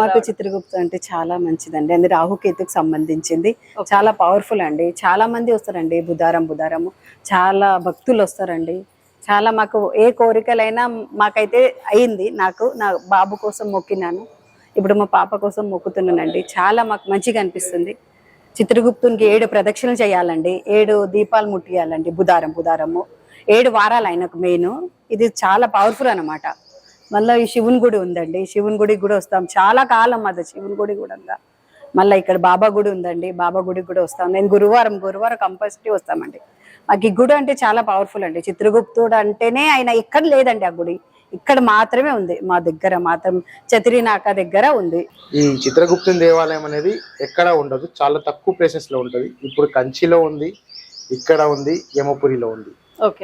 మాకు చిత్రగుప్త అంటే చాలా మంచిదండి. అది రాహుకేతుకు సంబంధించింది. చాలా పవర్ఫుల్ అండి. చాలా మంది వస్తారండి. బుధారము చాలా భక్తులు వస్తారండి. చాలా మాకు ఏ కోరికలైనా మాకైతే అయింది. నా బాబు కోసం మొక్కినాను, ఇప్పుడు మా పాప కోసం మొక్కుతున్నానండి. చాలా మాకు మంచిగా అనిపిస్తుంది. చిత్రగుప్తునికి 7 ప్రదక్షిణలు చేయాలండి, 7 దీపాలు ముట్టియాలండి. బుధారము 7 వారాలు ఆయనకు మెయిన్. ఇది చాలా పవర్ఫుల్ అనమాట. మళ్ళీ ఈ శివుని గుడి ఉందండి, శివుని గుడికి కూడా వస్తాం. చాలా కాలం అది శివుని గుడి కూడా. మళ్ళీ ఇక్కడ బాబా గుడి ఉందండి, బాబా గుడికి కూడా వస్తాం. నేను గురువారం కంపల్సరీ వస్తామండి. మాకు ఈ గుడి అంటే చాలా పవర్ఫుల్ అండి. చిత్రగుప్తుడు అంటేనే ఆయన ఎక్కడ లేదండి. ఆ గుడి ఇక్కడ మాత్రమే ఉంది, మా దగ్గర మాత్రం చతిరినాక దగ్గర ఉంది. ఈ చిత్రగుప్తుని దేవాలయం అనేది ఎక్కడ ఉండదు, చాలా తక్కువ ప్లేసెస్ లో ఉంటది. ఇప్పుడు కంచిలో ఉంది, ఇక్కడ ఉంది, యమపురిలో ఉంది.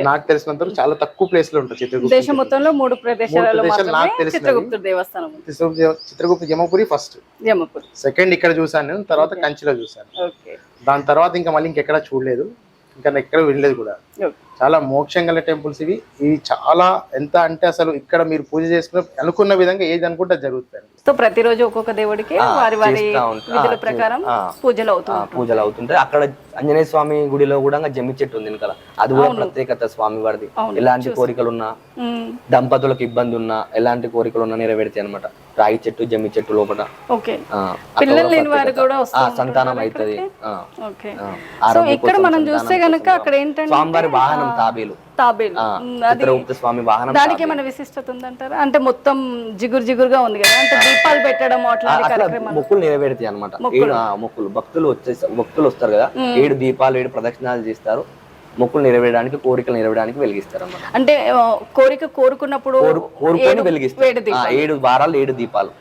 నాకు తెలిసినంత చాలా తక్కువ ప్లేస్ లో ఉంటుంది చిత్రగుప్త. దేశం మొత్తంలో 3 ప్రదేశాలలో చిత్రగుప్తుడి దేవస్థానం. చిత్రగుప్త యమపురి ఫస్ట్, సెకండ్ ఇక్కడ చూసాను, తర్వాత కంచిలో చూసాను. దాని తర్వాత ఇంకా మళ్ళీ ఇంకెక్కడ చూడలేదు, ఇంకా ఎక్కడ వినలేదు కూడా. చాలా మోక్షం గల టెంపుల్స్ ఇవి. చాలా ఎంత అంటే అసలు ఇక్కడ మీరు పూజ చేసుకున్న అనుకున్న విధంగా ఏది అనుకుంటే జరుగుతుంది. సో ప్రతిరోజు ఒక్కొక్క దేవుడికి వారి విధుల ప్రకారం పూజలు అవుతుంటాయి. అక్కడ ఆంజనేయ స్వామి గుడిలో కూడా జమ్మి చెట్టు ఉంది కదా, అది కూడా ప్రత్యేకత స్వామి వారిది. ఎలాంటి కోరికలు ఉన్నా, దంపతులకు ఇబ్బంది ఉన్నా, ఎలాంటి కోరికలు ఉన్నా నెరవేరుతాయి అనమాట. రాగి చెట్టు, జమ్మి చెట్టు లోపల సంతానం అవుతుంది. ఇక్కడ మనం చూస్తే గనక అక్కడ ఏంటంటే స్వామివారి వాహనం తాబేలు. చిత్రగుప్త స్వామి వాహనం. దానికి ఏమైనా విశిష్టత ఉందంటారా? అంటే మొత్తం జిగురుగా ఉంది కదా, అంటే దీపాలు పెట్టడం మొక్కులు నెరవేరుతాయి అనమాట. మొక్కులు భక్తులు వస్తారు కదా, 7 దీపాలు 7 ప్రదక్షిణాలు చేస్తారు. మొక్కులు నెరవేయడానికి, కోరికలు నెరవేయడానికి వెలిగిస్తారు అన్నమాట. అంటే కోరిక కోరుకున్నప్పుడు కోరుకొని వెలిగిస్తారు. 7 వారాలు 7 దీపాలు.